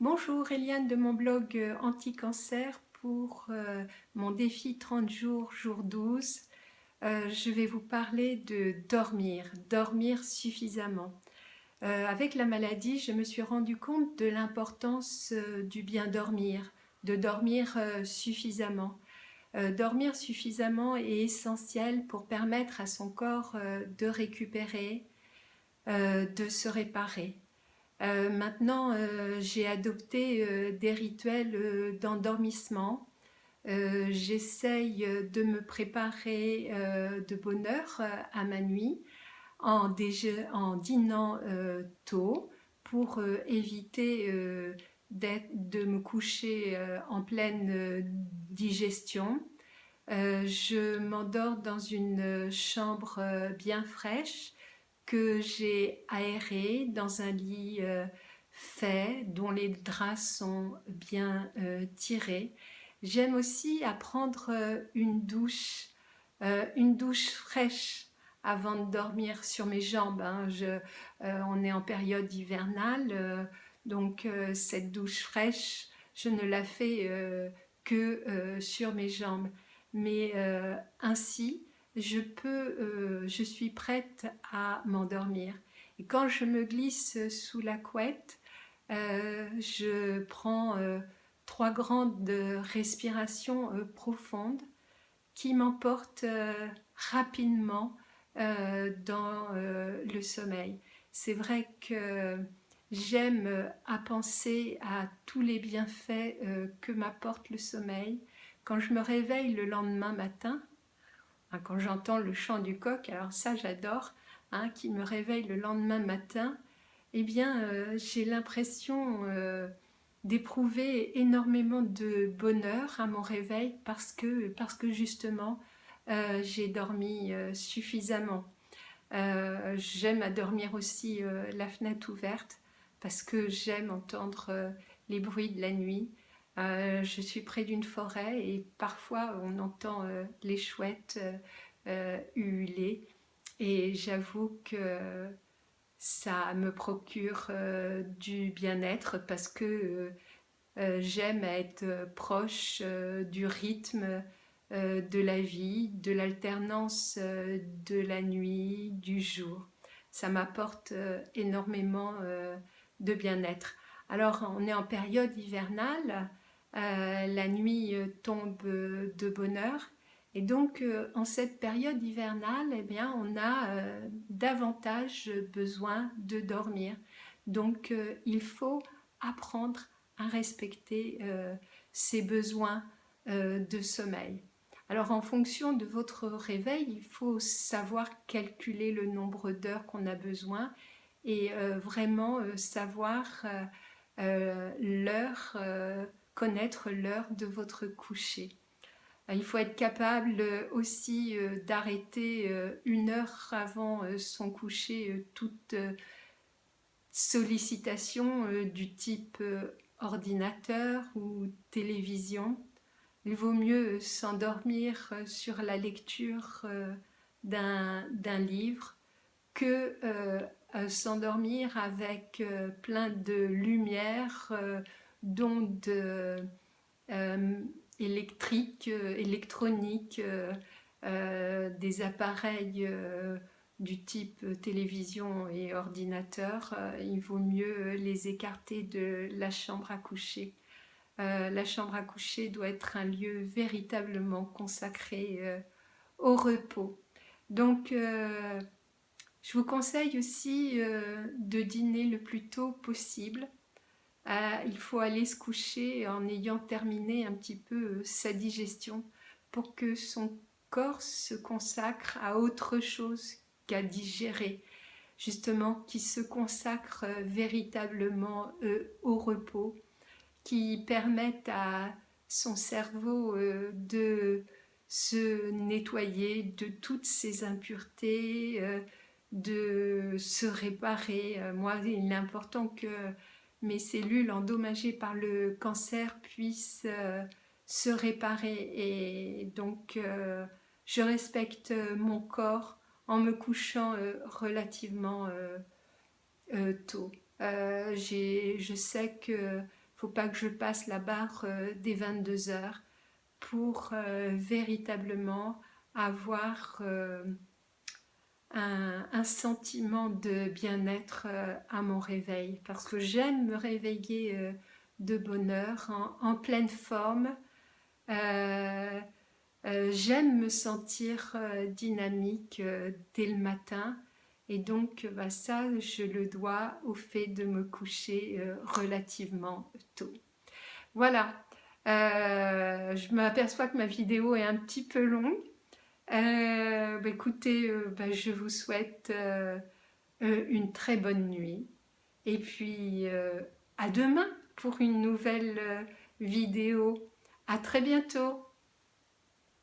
Bonjour Eliane de mon blog Anti-Cancer pour mon défi 30 jours, jour 12. Je vais vous parler de dormir, dormir suffisamment. Avec la maladie, je me suis rendu compte de l'importance du bien dormir, de dormir suffisamment. Dormir suffisamment est essentiel pour permettre à son corps de récupérer, de se réparer. Maintenant, j'ai adopté des rituels d'endormissement. J'essaye de me préparer de bonne heure à ma nuit en dînant tôt pour éviter de me coucher en pleine digestion. Je m'endors dans une chambre bien fraîche que j'ai aéré dans un lit fait, dont les draps sont bien tirés. J'aime aussi à prendre une douche fraîche avant de dormir sur mes jambes. Hein. On est en période hivernale, donc cette douche fraîche, je ne la fais que sur mes jambes. Mais ainsi, je suis prête à m'endormir. Et quand je me glisse sous la couette, je prends trois grandes respirations profondes qui m'emportent rapidement dans le sommeil. C'est vrai que j'aime à penser à tous les bienfaits que m'apporte le sommeil. Quand je me réveille le lendemain matin, hein, quand j'entends le chant du coq, alors ça j'adore, hein, qui me réveille le lendemain matin, eh bien j'ai l'impression d'éprouver énormément de bonheur à mon réveil parce que justement j'ai dormi suffisamment. J'aime à dormir aussi la fenêtre ouverte parce que j'aime entendre les bruits de la nuit. Je suis près d'une forêt et parfois on entend les chouettes ululer et j'avoue que ça me procure du bien-être parce que j'aime être proche du rythme de la vie, de l'alternance de la nuit, du jour. Ça m'apporte énormément de bien-être. Alors, on est en période hivernale, la nuit tombe de bonne heure, et donc en cette période hivernale, eh bien, on a davantage besoin de dormir. Donc, il faut apprendre à respecter ses besoins de sommeil. Alors en fonction de votre réveil, il faut savoir calculer le nombre d'heures qu'on a besoin et vraiment savoir l'heure, connaître l'heure de votre coucher. Il faut être capable aussi d'arrêter une heure avant son coucher toute sollicitation du type ordinateur ou télévision. Il vaut mieux s'endormir sur la lecture d'un livre que s'endormir avec plein de lumière, d'ondes euh, électriques, électroniques, des appareils du type télévision et ordinateur. Il vaut mieux les écarter de la chambre à coucher. La chambre à coucher doit être un lieu véritablement consacré au repos. Donc, je vous conseille aussi de dîner le plus tôt possible. Il faut aller se coucher en ayant terminé un petit peu sa digestion pour que son corps se consacre à autre chose qu'à digérer, justement, qui se consacre véritablement au repos, qui permette à son cerveau de se nettoyer de toutes ces impuretés, de se réparer. Moi, il est important que mes cellules endommagées par le cancer puissent se réparer. Et donc, je respecte mon corps en me couchant relativement tôt. Je sais que faut pas que je passe la barre des 22 heures pour véritablement avoir un sentiment de bien-être à mon réveil, parce que j'aime me réveiller de bonne heure, en pleine forme. Euh, J'aime me sentir dynamique dès le matin, et donc bah, ça, je le dois au fait de me coucher relativement tôt. Voilà. Je m'aperçois que ma vidéo est un petit peu longue. Bah, écoutez, bah, je vous souhaite une très bonne nuit. Et puis à demain pour une nouvelle vidéo. À très bientôt.